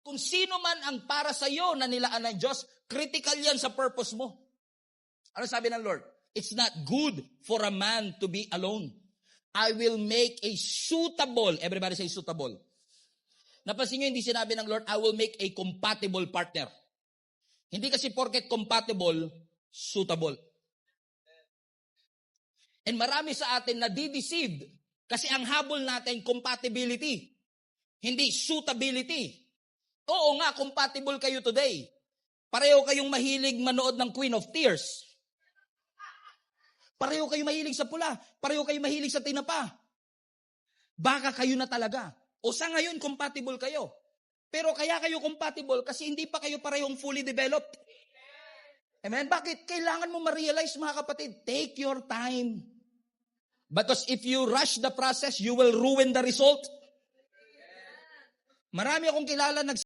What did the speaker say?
Kung sino man ang para sa iyo na nilaan ng Diyos, critical yan sa purpose mo. Ano sabi ng Lord? It's not good for a man to be alone. I will make a suitable, everybody say suitable. Napansin nyo, hindi sinabi ng Lord, I will make a compatible partner. Hindi kasi porket compatible, suitable. And marami sa atin na di-deceived kasi ang habol natin compatibility, hindi suitability. Oo nga, compatible kayo today. Pareho kayong mahilig manood ng Queen of Tears. Pareho kayo mahilig sa pula. Pareho kayo mahilig sa tinapa. Baka kayo na talaga. O sa ngayon, compatible kayo. Pero kaya kayo compatible kasi hindi pa kayo parehong fully developed. Amen? Bakit? Kailangan mo ma-realize, mga kapatid, take your time. Because if you rush the process, you will ruin the result. Marami akong kilala